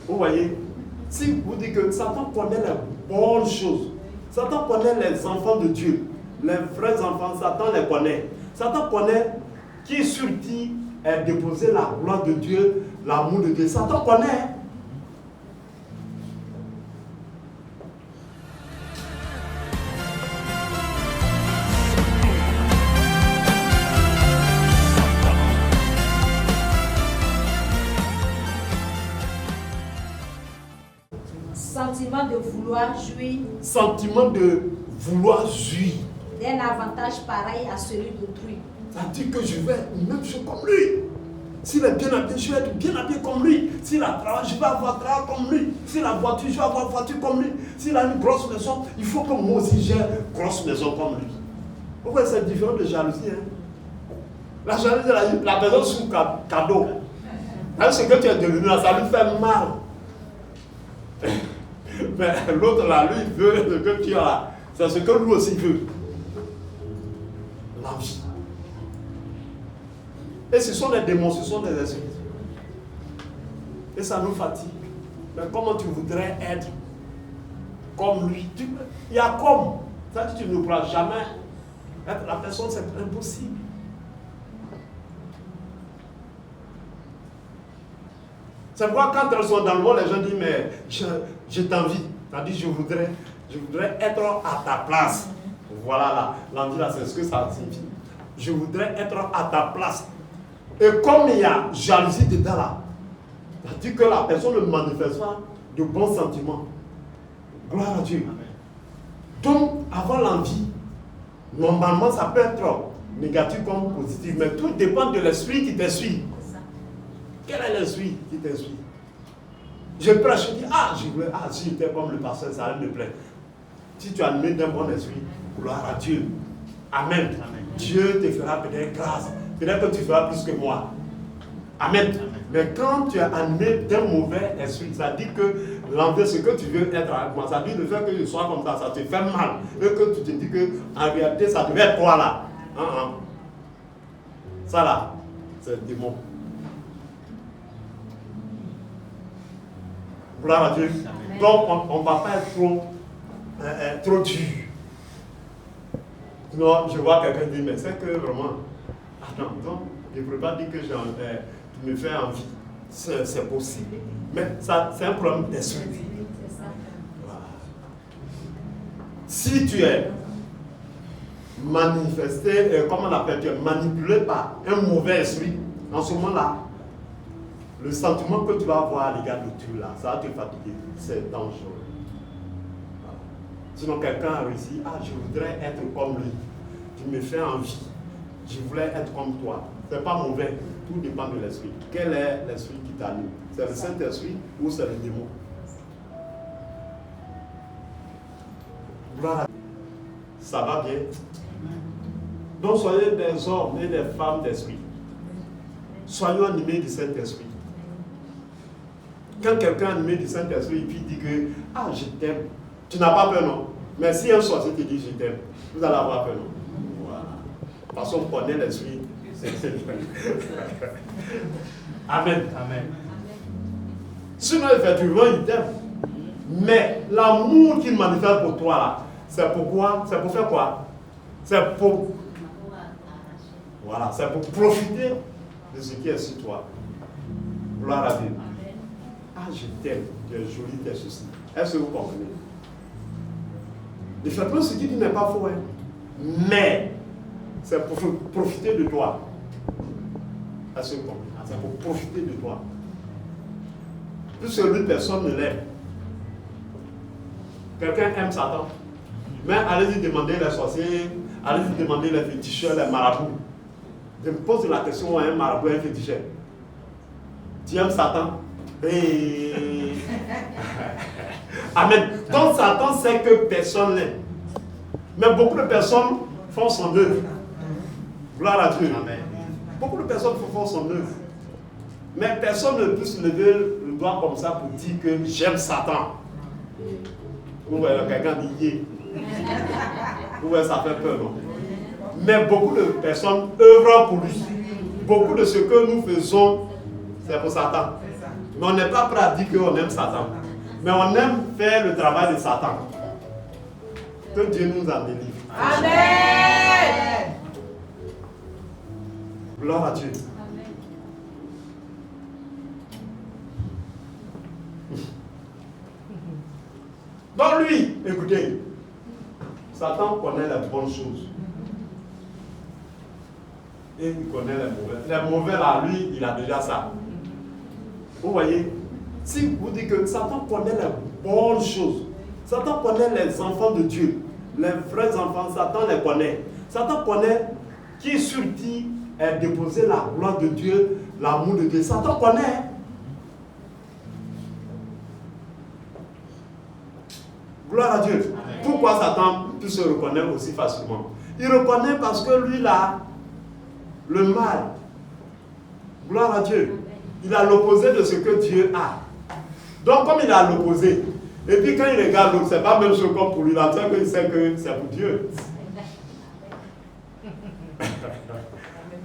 Vous voyez, si vous dites que Satan connaît les bonnes choses, Satan connaît les enfants de Dieu, les vrais enfants, Satan les connaît. Satan connaît qui sur qui est déposé la gloire de Dieu, l'amour de Dieu. Satan connaît. Sentiment de vouloir jouir. Sentiment de vouloir jouir. D'un avantage pareil à celui d'autrui. Ça dit que je vais être même chose comme lui. S'il est bien habillé, je vais être bien habillé comme lui. S'il a travail, je vais avoir travail comme lui. S'il a voiture, je vais avoir voiture comme lui. S'il a une grosse maison, il faut que moi aussi j'ai une grosse maison comme lui. Vous voyez, c'est différent de jalousie. Hein? La jalousie, la personne sous cadeau. Hein, ce que tu es devenu là, ça lui fait mal. Mais l'autre là, lui, il veut ce que tu as là. C'est ce que lui aussi veut. L'envie. Et ce sont des démons, ce sont des esprits. Et ça nous fatigue. Mais comment tu voudrais être comme lui? Il y a comme. Ça dit, tu ne pourras jamais être la personne, c'est impossible. C'est pourquoi quand elles sont dans le monde, les gens disent, mais je t'envie. C'est-à-dire, je voudrais être à ta place. Voilà là, l'envie là, c'est ce que ça signifie. Je voudrais être à ta place. Et comme il y a jalousie dedans là, c'est-à-dire que la personne ne manifeste pas de bons sentiments. Gloire à Dieu. Donc, avoir l'envie, normalement, ça peut être négatif comme positif, mais tout dépend de l'esprit qui te suit. Quel est l'esprit qui te suit? Je prêche, je dis, si j'étais comme le pasteur, ça allait me plaire. Si tu as animé d'un bon esprit, gloire à Dieu. Amen. Amen. Dieu te fera peut-être grâce. Peut-être que tu feras plus que moi. Amen. Amen. Mais quand tu es animé d'un mauvais esprit, ça dit que l'envie, ce que tu veux être avec moi, ça dit le fait que je sois comme ça te fait mal. Et que tu te dis que en réalité, ça devait être toi là. Ça là, c'est le démon. Gloire à Dieu. Amen. Donc, on ne va pas être trop dur. Non, je vois quelqu'un dire, mais c'est que vraiment, attends, donc, je ne peux pas dire que tu me fais envie. C'est possible. Mais ça, c'est un problème d'esprit. Voilà. Si tu es manifesté, comment on appelle, tu es manipulé par un mauvais esprit, en ce moment-là, le sentiment que tu vas avoir à l'égard de Dieu là, ça va te fatiguer. C'est dangereux. Voilà. Sinon, quelqu'un a réussi, je voudrais être comme lui. Tu me fais envie. Je voulais être comme toi. C'est pas mauvais. Tout dépend de l'esprit. Quel est l'esprit qui t'anime? C'est le Saint-Esprit ou c'est le démon? Voilà. Ça va bien. Donc, soyez des hommes et des femmes d'esprit. Soyons animés du Saint-Esprit. Quand quelqu'un est animé du Saint-Esprit et puis dit que je t'aime, tu n'as pas peur, non? Mais si un sorcier te dit je t'aime, vous allez avoir peur, non? Voilà. Parce qu'on connaît l'esprit. Amen. Amen. Sinon, effectivement, il t'aime. Mais l'amour qu'il manifeste pour toi, là, c'est pourquoi? C'est pour faire quoi? C'est pour. Voilà, c'est pour profiter de ce qui est sur toi. Gloire à Dieu. Je t'aime, tu es joli, tu es ceci. Est-ce que vous comprenez? Effectivement, ce qu'il dit n'est pas faux, hein. Mais c'est pour profiter de toi. Est-ce que vous comprenez? C'est pour profiter de toi. Puisque lui, personne ne l'aime. Quelqu'un aime Satan. Mais allez-y demander les sorciers, allez-y demander les féticheurs, les marabouts. Je me pose la question à un marabout et un féticheur. Tu aimes Satan? Amen. Donc Satan sait que personne l'aime. Mais beaucoup de personnes font son œuvre. Gloire à Dieu. Amen. Beaucoup de personnes font son œuvre. Mais personne ne peut se lever le doigt comme ça pour dire que j'aime Satan. Vous voyez, quelqu'un dit yé. Vous voyez, ça fait peur, non? Mais beaucoup de personnes œuvrent pour lui. Beaucoup de ce que nous faisons, c'est pour Satan. Mais on n'est pas prêt à dire qu'on aime Satan. Mais on aime faire le travail de Satan. Que Dieu nous en délivre. Amen. Gloire à Dieu. Donc lui, écoutez, Satan connaît les bonnes choses. Et il connaît les mauvais. Les mauvais là, lui, il a déjà ça. Vous voyez, si vous dites que Satan connaît les bonnes choses, Satan connaît les enfants de Dieu, les vrais enfants, Satan les connaît. Satan connaît qui sur qui est déposé la gloire de Dieu, l'amour de Dieu. Satan connaît. Gloire à Dieu. Amen. Pourquoi Satan peut se reconnaître aussi facilement? Il reconnaît parce que lui là, le mal. Gloire à Dieu. Il a l'opposé de ce que Dieu a. Donc comme il a l'opposé, et puis quand il regarde l'autre, c'est pas même chose comme pour lui, là, il sait que c'est pour Dieu.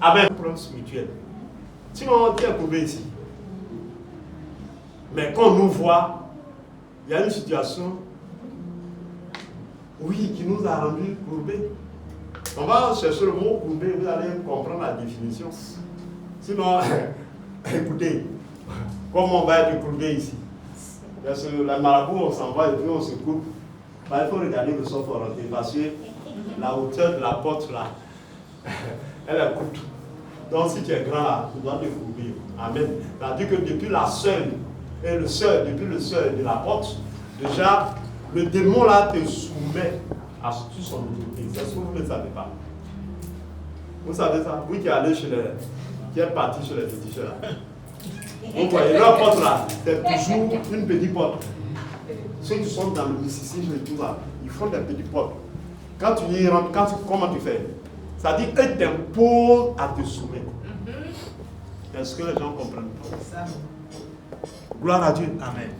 Amen. Problème spirituel. Sinon, tu es courbé ici. Mais quand on nous voit, il y a une situation, oui, qui nous a rendu courbés. On va chercher le mot courbé, vous allez comprendre la définition. Sinon, écoutez, comme on va être courbé ici, parce que la marabout, on s'en va et puis on se coupe. Bah, il faut regarder le sol orienté parce que la hauteur de la porte là, elle est courte. Donc si tu es grand là, tu dois te couvrir. Amen. C'est-à-dire que depuis la seuil et le seuil, depuis le seuil de la porte, déjà, le démon là te soumet à tout son autorité. C'est ce que vous ne savez pas. Vous savez ça? Oui, qui est allé chez les... qui est parti chez les féticheurs là. Vous voyez, leur porte là, c'est toujours une petite porte. Ceux qui sont dans le mysticisme et tout là, ils font des petites portes. Quand tu y rentres, comment tu fais? Ça dit qu'ils t'imposent à te soumettre. Est-ce que les gens comprennent? Gloire à Dieu. Amen.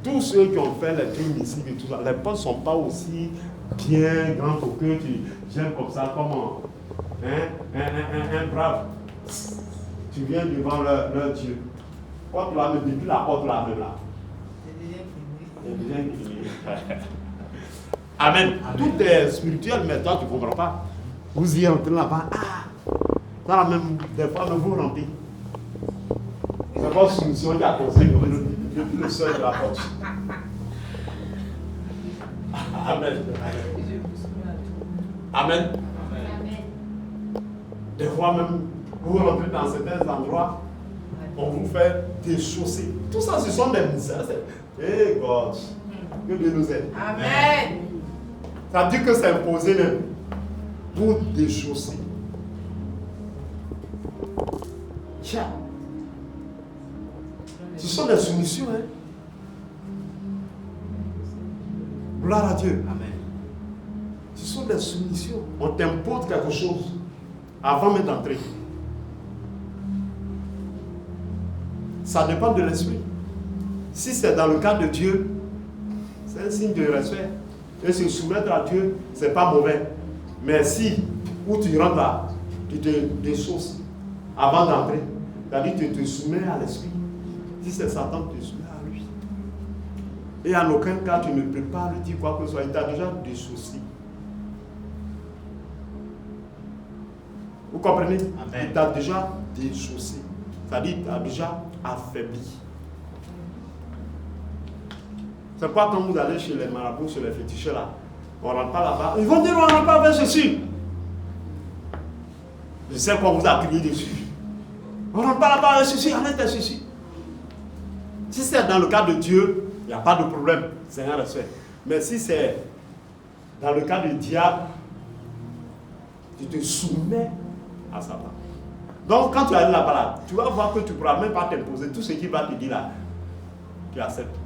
Tous ceux qui ont fait les trucs ici et tout ça, les portes ne sont pas aussi bien grandes pour que tu gères comme ça, comme un brave. Tu viens devant leur Dieu. Quand tu vas me depuis la porte là, même là. Amen. Tout est spirituel, mais toi tu ne comprends pas. Vous y entrez là-bas. Ça même, des fois, vous rentrez. C'est pas une solution qui a conseillé depuis le seuil de la porte. Amen. Amen. Des fois même, vous rentrez dans certains endroits, on vous fait déchausser. Tout ça, ce sont des misères. Hey God, que Dieu nous aide. Amen. Ça dit que c'est imposé même pour déchausser. Tiens. Ce sont des soumissions. Hein? Gloire à Dieu. Amen. Ce sont des soumissions. On t'impose quelque chose avant même d'entrer. Ça dépend de l'esprit. Si c'est dans le cadre de Dieu, c'est un signe de respect. Et se soumettre à Dieu, ce n'est pas mauvais. Mais si, où tu rentres là, tu te déchausses avant d'entrer, c'est-à-dire que tu te soumets à l'esprit. Si c'est Satan, tu te soumets à lui. Et en aucun cas, tu ne peux pas lui dire quoi que ce soit. Il t'a déjà déchaussé. Vous comprenez? Amen. Il t'a déjà déchaussé. C'est-à-dire qu'il t'a déjà affaibli. C'est quoi quand vous allez chez les marabouts, chez les féticheurs là? On ne rentre pas là-bas. Ils vont dire on ne rentre pas vers ceci. Je sais qu'on vous a crié dessus. On ne rentre pas là-bas vers ceci, arrête vers ceci. Si c'est dans le cas de Dieu, il n'y a pas de problème. C'est un respect. Mais si c'est dans le cas du diable, tu te soumets à Satan. Donc quand tu arrives là-bas, là, tu vas voir que tu ne pourras même pas t'imposer tout ce qu'il va te dire là. Tu acceptes.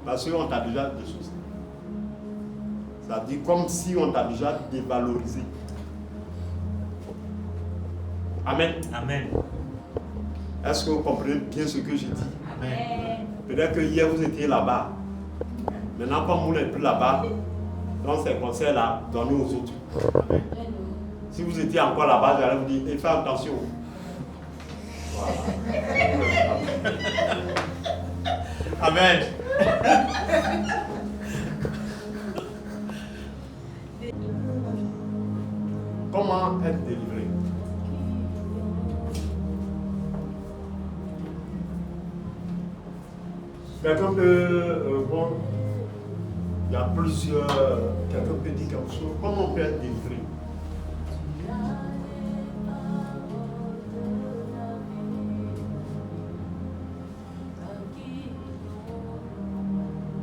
Parce qu'on t'a déjà déchaussé. Ça dit comme si on t'a déjà dévalorisé. Amen. Amen. Est-ce que vous comprenez bien ce que je dis? Amen. Peut-être que hier vous étiez là-bas. Maintenant, comme vous n'êtes plus là-bas, dans ces conseils-là, donnez aux autres. Amen. Si vous étiez encore là-bas, j'allais vous dire, faites attention. Voilà. Amen. Comment être délivré? Quelqu'un peut répondre. Il y a plusieurs. Quelqu'un peut dire quelque chose. Comment on peut être délivré?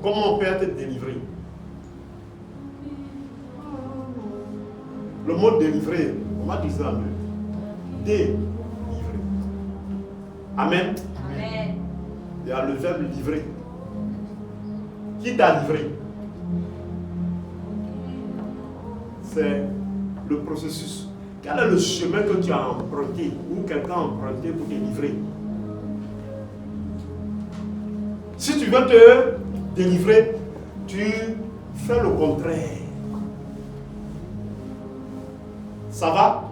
Comment on peut être délivré? Le mot délivré, on va dire ça en deux. Délivré. Amen. Amen. Il y a le verbe livrer. Qui t'a livré? C'est le processus. Quel est le chemin que tu as emprunté ou quelqu'un a emprunté pour te livrer? Si tu veux te délivrer, tu fais le contraire. Ça va?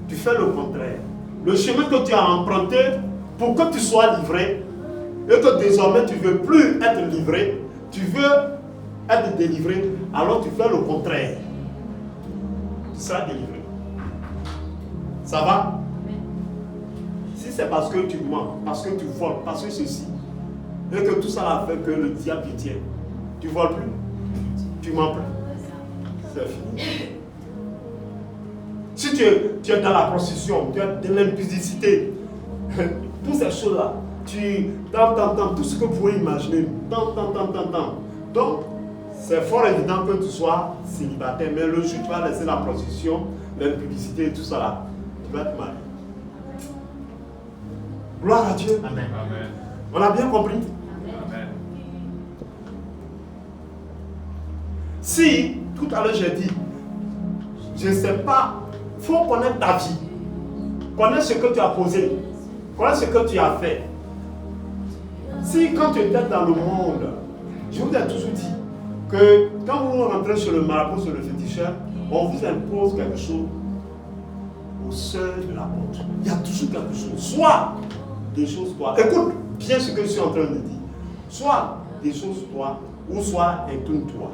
Tu fais le contraire. Le chemin que tu as emprunté pour que tu sois livré et que désormais tu ne veux plus être livré, tu veux être délivré, alors tu fais le contraire. Tu seras délivré. Ça va? Si c'est parce que tu mens, parce que tu voles, parce que ceci, et que tout ça a fait que le diable te tient, tu ne voles plus, tu mens plus. C'est fini. Si tu es dans la prostitution, tu es dans l'impudicité, toutes ces choses-là, tu t'entends tout ce que vous pouvez imaginer, donc, c'est fort évident que tu sois célibataire, mais le jour où tu vas laisser la prostitution, l'impudicité et tout ça là, tu vas te marier. Gloire à Dieu. Amen. Amen. On a bien compris? Amen. Si, tout à l'heure j'ai dit, je ne sais pas, il faut connaître ta vie, connaître ce que tu as posé, connaître ce que tu as fait. Si quand tu étais dans le monde, je vous ai toujours dit que quand vous rentrez sur le marabout, sur le féticheur, on vous impose quelque chose au seuil de la porte. Il y a toujours quelque chose. Soit des choses toi. Écoute bien ce que je suis en train de dire. Soit des choses toi, ou soit étonne-toi.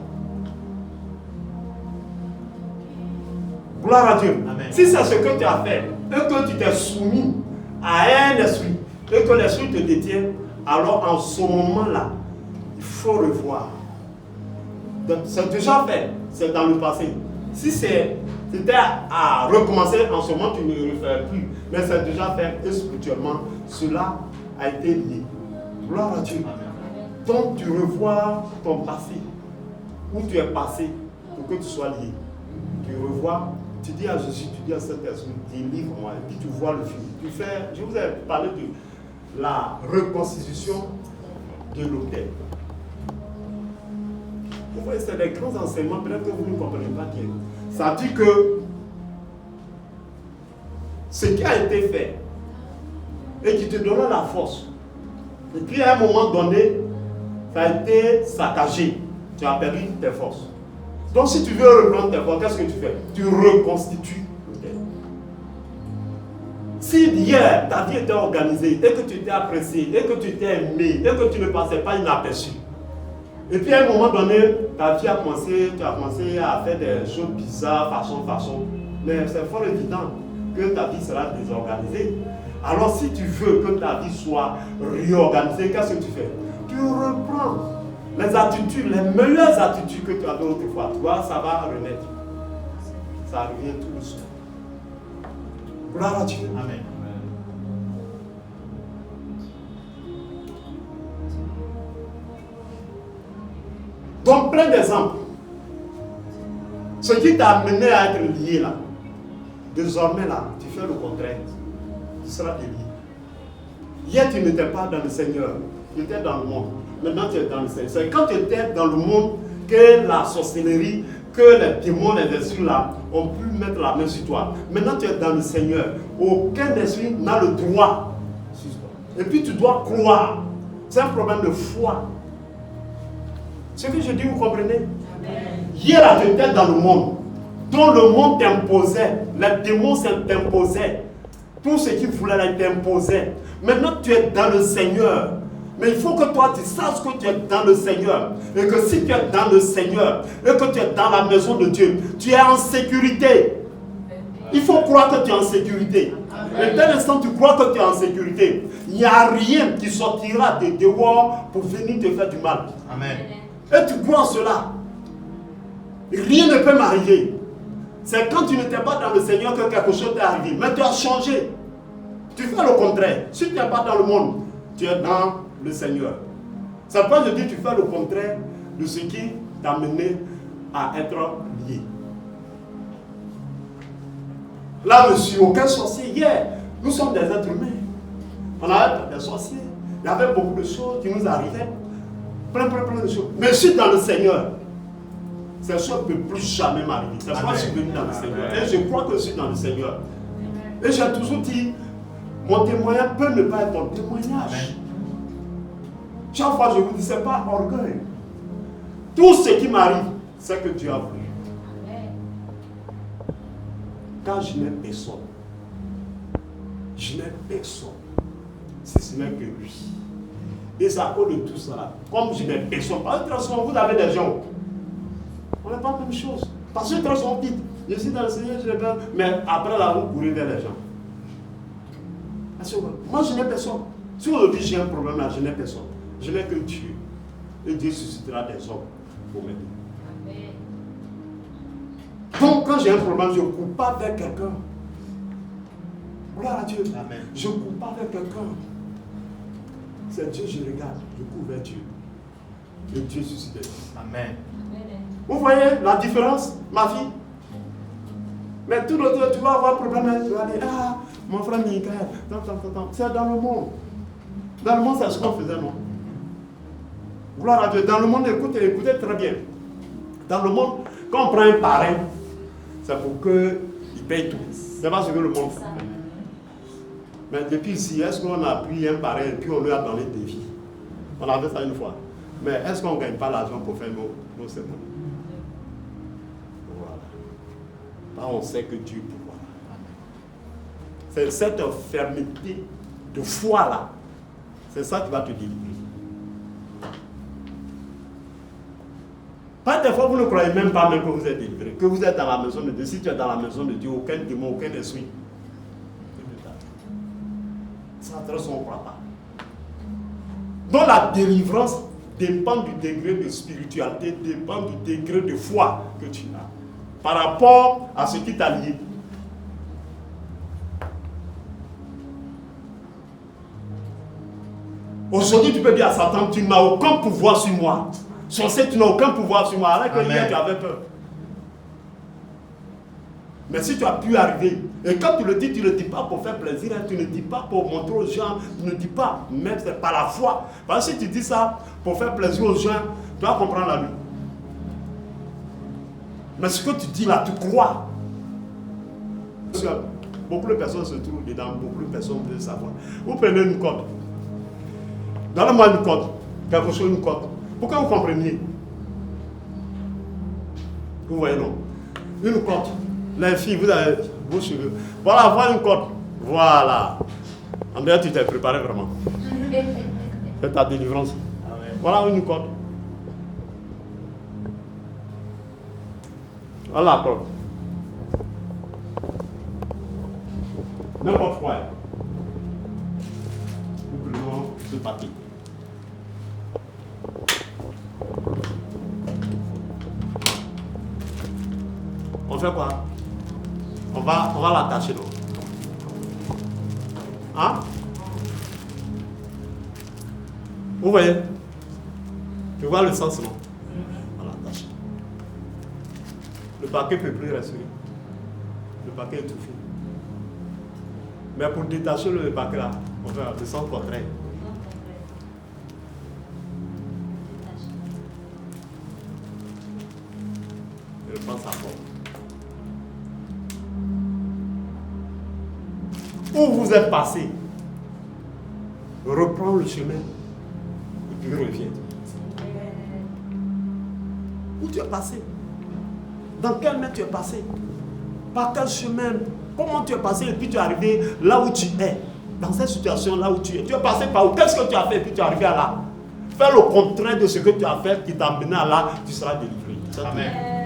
Gloire à Dieu. Amen. Si c'est ce que tu as fait, et que tu t'es soumis à un esprit, et que l'esprit te détient, alors en ce moment-là, il faut revoir. C'est déjà fait, c'est dans le passé. Si c'était à recommencer en ce moment, tu ne le refais plus. Mais c'est déjà fait et spirituellement, cela a été lié. Gloire à Dieu. Amen. Donc tu revois ton passé, où tu es passé, pour que tu sois lié. Tu revois, tu dis à Jésus, tu dis à Saint-Esprit, délivre-moi, et puis tu vois le film. Tu fais, je vous ai parlé de la reconstitution de l'autel. Vous voyez, c'est des grands enseignements, peut-être que vous ne comprenez pas bien. Ça dit que ce qui a été fait et qui te donnait la force, et puis à un moment donné, ça a été saccagé. Tu as perdu tes forces. Donc si tu veux reprendre tes forces, qu'est-ce que tu fais? Tu reconstitues l'autel. Si hier ta vie était organisée, et que tu étais apprécié, et que tu étais aimé, et que tu ne passais pas inaperçu, et puis à un moment donné, ta vie a commencé, tu as commencé à faire des choses bizarres, façon. Mais c'est fort évident que ta vie sera désorganisée. Alors si tu veux que ta vie soit réorganisée, qu'est-ce que tu fais? Tu reprends les attitudes, les meilleures attitudes que tu avais autrefois. Tu vois, ça va renaître. Ça revient tout doucement. Gloire à Dieu. Amen. Donc, plein d'exemples. Ce qui t'a amené à être lié là, désormais là, tu fais le contraire. Tu seras délié. Hier, tu n'étais pas dans le Seigneur. Tu étais dans le monde. Maintenant, tu es dans le Seigneur. C'est quand tu étais dans le monde que la sorcellerie, que les démons, les esprits là, ont pu mettre la main sur toi. Maintenant, tu es dans le Seigneur. Aucun esprit n'a le droit sur toi. Et puis, tu dois croire. C'est un problème de foi. Ce que je dis, vous comprenez? Amen. Hier, là, tu étais dans le monde, dont le monde t'imposait, les démons t'imposaient, tout ce qu'ils voulaient là t'imposaient. Maintenant, tu es dans le Seigneur. Mais il faut que toi tu saches que tu es dans le Seigneur. Et que si tu es dans le Seigneur, et que tu es dans la maison de Dieu, tu es en sécurité. Il faut croire que tu es en sécurité. Et dès l'instant où tu crois que tu es en sécurité, il n'y a rien qui sortira de dehors pour venir te faire du mal. Amen. Et tu crois en cela. Rien ne peut m'arriver. C'est quand tu n'étais pas dans le Seigneur que quelque chose t'est arrivé. Mais tu as changé. Tu fais le contraire. Si tu n'es pas dans le monde, tu es dans le Seigneur. C'est pourquoi je dis tu fais le contraire de ce qui t'a mené à être lié. Là, je ne suis aucun sorcier. Hier, nous sommes des êtres humains. On avait des sorciers. Il y avait beaucoup de choses qui nous arrivaient. Plein de choses. Mais je suis dans le Seigneur. Ces choses ne peuvent plus jamais m'arriver. C'est pourquoi je suis venu dans le Seigneur. Et je crois que je suis dans le Seigneur. Et j'ai toujours dit, mon témoignage peut ne pas être un témoignage. Chaque fois, je vous dis, ce n'est pas orgueil. Tout ce qui m'arrive, c'est que Dieu a voulu. Quand je n'ai personne, si ce n'est que lui. Et c'est à cause de tout ça. Comme je n'ai personne, par exemple, vous avez des gens. On n'a pas la même chose. Parce que les gens vite. Je suis dans le Seigneur, je n'ai pas. Mais après là, vous courez vers les gens. Moi, je n'ai personne. Si aujourd'hui j'ai un problème là, je n'ai personne. Je n'ai que Dieu. Et Dieu suscitera des hommes pour m'aider. Donc, quand j'ai un problème, je ne cours pas vers quelqu'un. Gloire à Dieu. Amen. Je ne cours pas vers quelqu'un. C'est Dieu, je regarde. Je cours vers Dieu. Et Dieu suscite des hommes. Amen. Vous voyez la différence, ma fille? Mais tout le temps, tu vas avoir un problème. Tu vas dire, ah, mon frère Michael, c'est dans le monde. Dans le monde, c'est ce qu'on faisait, non? Gloire à Dieu. Dans le monde, écoutez très bien. Dans le monde, quand on prend un parrain, c'est pour qu'il paye tout. C'est pas ce que le monde fait. Mais depuis ici, est-ce qu'on a pris un parrain et puis on lui a donné des vies? On a fait ça une fois. Mais est-ce qu'on ne gagne pas l'argent pour faire nos cérémonies? Voilà. Là, on sait que Dieu peut voir. C'est cette fermeté de foi là. C'est ça qui va te délivrer. Pas des fois, vous ne croyez même pas même que vous êtes délivré, que vous êtes dans la maison de Dieu. Si tu es dans la maison de Dieu, aucun démon, aucun esprit. Ça, on ne croit pas. Donc la délivrance dépend du degré de spiritualité, dépend du degré de foi que tu as. Par rapport à ce qui t'a lié. Aujourd'hui, tu peux dire à Satan, tu n'as aucun pouvoir sur moi. Censé, tu n'as aucun pouvoir sur moi. Alors que hier, tu avais peur. Mais si tu as pu arriver, et quand tu le dis pas pour faire plaisir, tu ne dis pas pour montrer aux gens, tu ne dis pas, mais c'est par la foi. Parce que si tu dis ça pour faire plaisir aux gens, tu vas comprendre la lutte. Mais ce que tu dis là, tu crois. Parce que beaucoup de personnes se trouvent dedans, beaucoup de personnes veulent savoir. Vous prenez une corde. Donnez-moi une corde, quelque chose, une corde. Pourquoi vous compreniez? Vous voyez, non? Une corde. Les filles, vous avez vos cheveux. Voilà, voilà une corde. Voilà. Andrea, tu t'es préparé vraiment. C'est ta délivrance. Amen. Voilà une corde. Voilà la corde. N'importe quoi. Nous prenons ce papier. On fait quoi? On va l'attacher, non? Hein? Vous voyez? Tu vois le sens, non? On l'attache. Le paquet ne peut plus respirer. Le paquet est tout fait. Mais pour détacher le paquet là, on fait le sens contraire. Je prends sa forme. Où vous êtes passé, reprends le chemin et puis reviens. Où tu es passé? Dans quel main tu es passé? Par quel chemin? Comment tu es passé et puis tu es arrivé là où tu es? dans cette situation-là où tu es passé par où? Qu'est-ce que tu as fait et puis tu es arrivé à là? Fais le contraire de ce que tu as fait qui t'a amené à là, tu seras délivré. Amen.